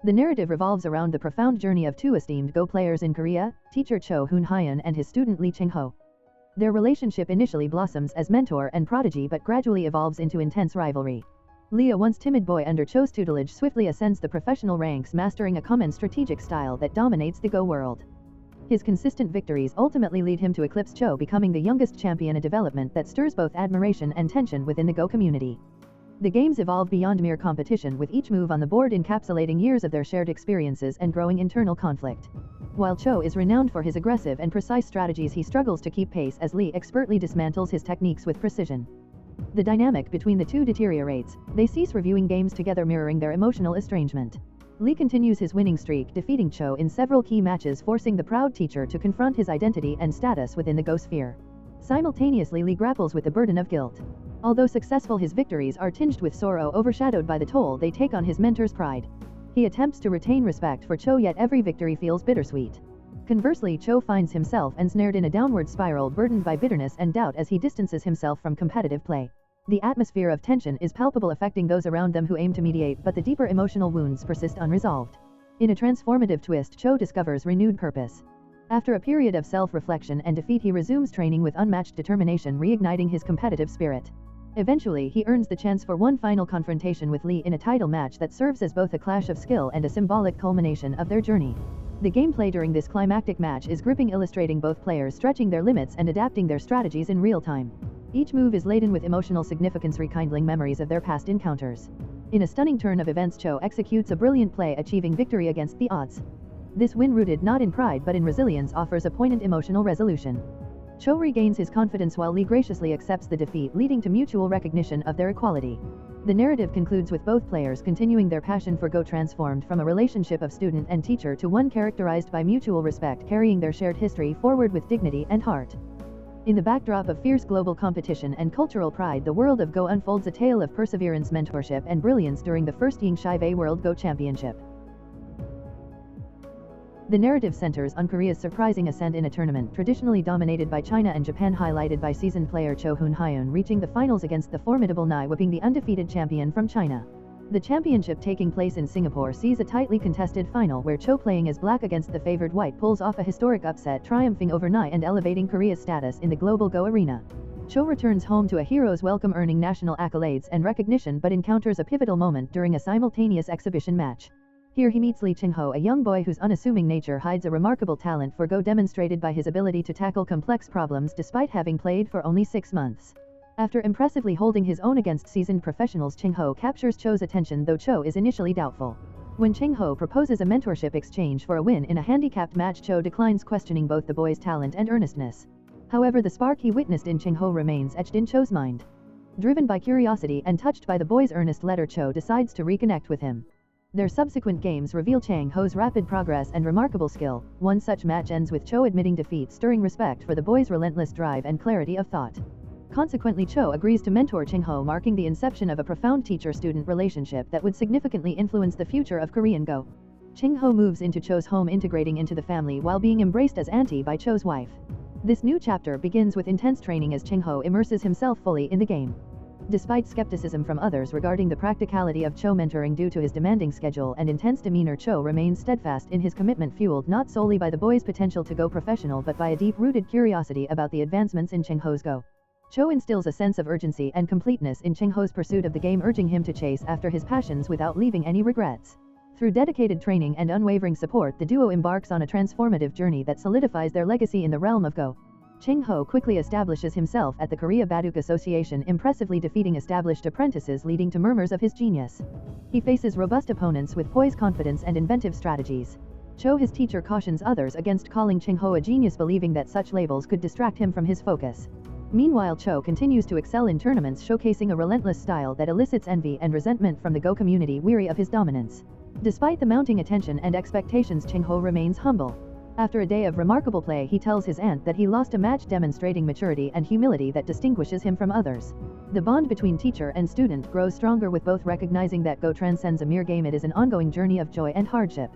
The narrative revolves around the profound journey of two esteemed Go players in Korea, teacher Cho Hoon-hyun and his student Lee Ching-ho. Their relationship initially blossoms as mentor and prodigy but gradually evolves into intense rivalry. Lee, a once timid boy under Cho's tutelage, swiftly ascends the professional ranks, mastering a common strategic style that dominates the Go world. His consistent victories ultimately lead him to eclipse Cho, becoming the youngest champion, a development that stirs both admiration and tension within the Go community. The games evolve beyond mere competition, with each move on the board encapsulating years of their shared experiences and growing internal conflict. While Cho is renowned for his aggressive and precise strategies, he struggles to keep pace as Lee expertly dismantles his techniques with precision. The dynamic between the two deteriorates. They cease reviewing games together, mirroring their emotional estrangement. Lee continues his winning streak, defeating Cho in several key matches, forcing the proud teacher to confront his identity and status within the Go sphere. Simultaneously, Lee grapples with the burden of guilt. Although successful, his victories are tinged with sorrow, overshadowed by the toll they take on his mentor's pride. He attempts to retain respect for Cho, yet every victory feels bittersweet. Conversely, Cho finds himself ensnared in a downward spiral, burdened by bitterness and doubt as he distances himself from competitive play. The atmosphere of tension is palpable, affecting those around them who aim to mediate, but the deeper emotional wounds persist unresolved. In a transformative twist, Cho discovers renewed purpose. After a period of self-reflection and defeat, he resumes training with unmatched determination, reigniting his competitive spirit. Eventually, he earns the chance for one final confrontation with Lee in a title match that serves as both a clash of skill and a symbolic culmination of their journey. The gameplay during this climactic match is gripping, illustrating both players stretching their limits and adapting their strategies in real time. Each move is laden with emotional significance, rekindling memories of their past encounters. In a stunning turn of events, Cho executes a brilliant play, achieving victory against the odds. This win, rooted not in pride but in resilience, offers a poignant emotional resolution. Cho regains his confidence while Lee graciously accepts the defeat, leading to mutual recognition of their equality. The narrative concludes with both players continuing their passion for Go, transformed from a relationship of student and teacher to one characterized by mutual respect, carrying their shared history forward with dignity and heart. In the backdrop of fierce global competition and cultural pride, the world of Go unfolds a tale of perseverance, mentorship, and brilliance during the first Yingshivei World Go Championship. The narrative centers on Korea's surprising ascent in a tournament traditionally dominated by China and Japan, highlighted by seasoned player Cho Hoon-hyun reaching the finals against the formidable Nai, whipping the undefeated champion from China. The championship, taking place in Singapore, sees a tightly contested final where Cho, playing as black against the favored white, pulls off a historic upset, triumphing over Nai and elevating Korea's status in the global Go arena. Cho returns home to a hero's welcome, earning national accolades and recognition, but encounters a pivotal moment during a simultaneous exhibition match. Here he meets Lee Ching-ho, a young boy whose unassuming nature hides a remarkable talent for Go, demonstrated by his ability to tackle complex problems despite having played for only 6 months. After impressively holding his own against seasoned professionals, Ching-ho captures Cho's attention, though Cho is initially doubtful. When Ching-ho proposes a mentorship exchange for a win in a handicapped match, Cho declines, questioning both the boy's talent and earnestness. However, the spark he witnessed in Ching-ho remains etched in Cho's mind. Driven by curiosity and touched by the boy's earnest letter, Cho decides to reconnect with him. Their subsequent games reveal Chang-ho's rapid progress and remarkable skill. One such match ends with Cho admitting defeat, stirring respect for the boy's relentless drive and clarity of thought. Consequently, Cho agrees to mentor Ching-ho, marking the inception of a profound teacher-student relationship that would significantly influence the future of Korean Go. Ching-ho moves into Cho's home, integrating into the family while being embraced as auntie by Cho's wife. This new chapter begins with intense training as Ching-ho immerses himself fully in the game. Despite skepticism from others regarding the practicality of Cho mentoring due to his demanding schedule and intense demeanor, Cho remains steadfast in his commitment, fueled not solely by the boy's potential to go professional but by a deep-rooted curiosity about the advancements in Ching-ho's Go. Cho instills a sense of urgency and completeness in Ching-ho's pursuit of the game, urging him to chase after his passions without leaving any regrets. Through dedicated training and unwavering support, the duo embarks on a transformative journey that solidifies their legacy in the realm of Go. Ching-ho quickly establishes himself at the Korea Baduk Association, impressively defeating established apprentices, leading to murmurs of his genius. He faces robust opponents with poise, confidence, and inventive strategies. Cho, his teacher, cautions others against calling Ching-ho a genius, believing that such labels could distract him from his focus. Meanwhile, Cho continues to excel in tournaments, showcasing a relentless style that elicits envy and resentment from the Go community, weary of his dominance. Despite the mounting attention and expectations, Ching-ho remains humble. After a day of remarkable play, he tells his aunt that he lost a match, demonstrating maturity and humility that distinguishes him from others. The bond between teacher and student grows stronger, with both recognizing that Go transcends a mere game. It is an ongoing journey of joy and hardship.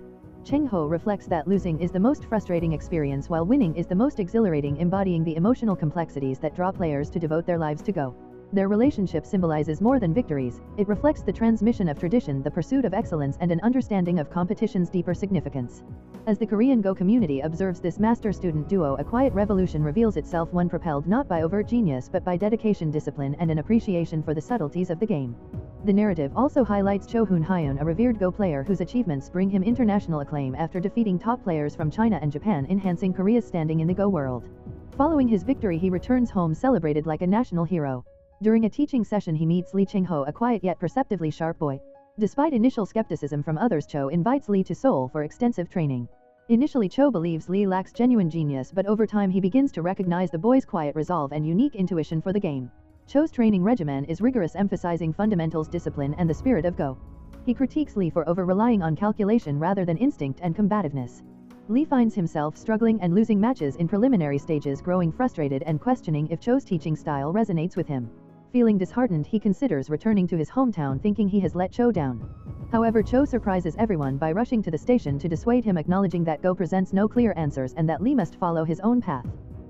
Ching-ho reflects that losing is the most frustrating experience while winning is the most exhilarating, embodying the emotional complexities that draw players to devote their lives to Go. Their relationship symbolizes more than victories, it reflects the transmission of tradition, the pursuit of excellence, and an understanding of competition's deeper significance. As the Korean Go community observes this master-student duo, a quiet revolution reveals itself, one propelled not by overt genius but by dedication, discipline, and an appreciation for the subtleties of the game. The narrative also highlights Cho Hoon-hyun, a revered Go player whose achievements bring him international acclaim after defeating top players from China and Japan, enhancing Korea's standing in the Go world. Following his victory, he returns home celebrated like a national hero. During a teaching session, he meets Lee Chang-ho, a quiet yet perceptively sharp boy. Despite initial skepticism from others, Cho invites Lee to Seoul for extensive training. Initially, Cho believes Lee lacks genuine genius, but over time he begins to recognize the boy's quiet resolve and unique intuition for the game. Cho's training regimen is rigorous, emphasizing fundamentals, discipline, and the spirit of Go. He critiques Lee for over-relying on calculation rather than instinct and combativeness. Lee finds himself struggling and losing matches in preliminary stages, growing frustrated and questioning if Cho's teaching style resonates with him. Feeling disheartened, he considers returning to his hometown, thinking he has let Cho down. However, Cho surprises everyone by rushing to the station to dissuade him, acknowledging that Go presents no clear answers and that Lee must follow his own path.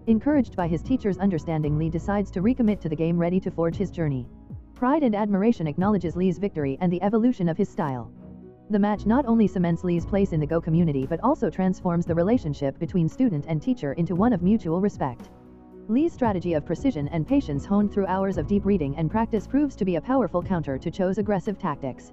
Encouraged by his teacher's understanding, Lee decides to recommit to the game, ready to forge his journey. Pride and admiration acknowledges Lee's victory and the evolution of his style. The match not only cements Lee's place in the Go community but also transforms the relationship between student and teacher into one of mutual respect. Lee's strategy of precision and patience, honed through hours of deep reading and practice, proves to be a powerful counter to Cho's aggressive tactics.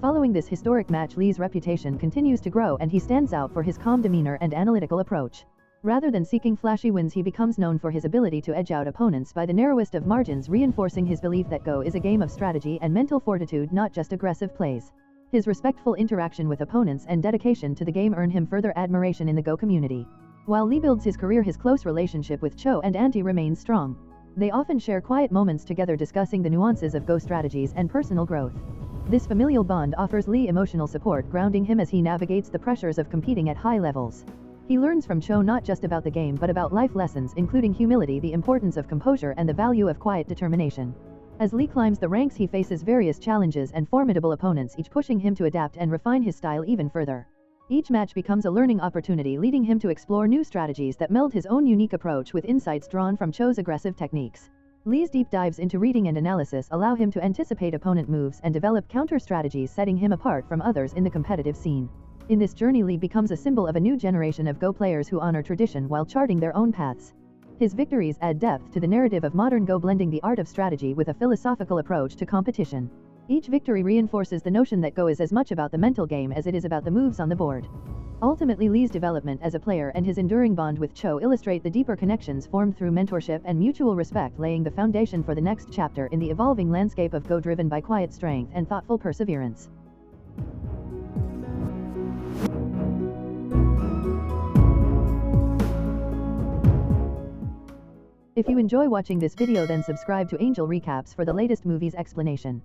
Following this historic match, Lee's reputation continues to grow and he stands out for his calm demeanor and analytical approach. Rather than seeking flashy wins, he becomes known for his ability to edge out opponents by the narrowest of margins, reinforcing his belief that Go is a game of strategy and mental fortitude, not just aggressive plays. His respectful interaction with opponents and dedication to the game earn him further admiration in the Go community. While Lee builds his career, his close relationship with Cho and Auntie remains strong. They often share quiet moments together, discussing the nuances of Go strategies and personal growth. This familial bond offers Lee emotional support, grounding him as he navigates the pressures of competing at high levels. He learns from Cho not just about the game but about life lessons, including humility, the importance of composure, and the value of quiet determination. As Lee climbs the ranks, he faces various challenges and formidable opponents, each pushing him to adapt and refine his style even further. Each match becomes a learning opportunity, leading him to explore new strategies that meld his own unique approach with insights drawn from Cho's aggressive techniques. Lee's deep dives into reading and analysis allow him to anticipate opponent moves and develop counter strategies, setting him apart from others in the competitive scene. In this journey, Lee becomes a symbol of a new generation of Go players who honor tradition while charting their own paths. His victories add depth to the narrative of modern Go, blending the art of strategy with a philosophical approach to competition. Each victory reinforces the notion that Go is as much about the mental game as it is about the moves on the board. Ultimately, Lee's development as a player and his enduring bond with Cho illustrate the deeper connections formed through mentorship and mutual respect, laying the foundation for the next chapter in the evolving landscape of Go, driven by quiet strength and thoughtful perseverance. If you enjoy watching this video, then subscribe to Angel Recaps for the latest movies explanation.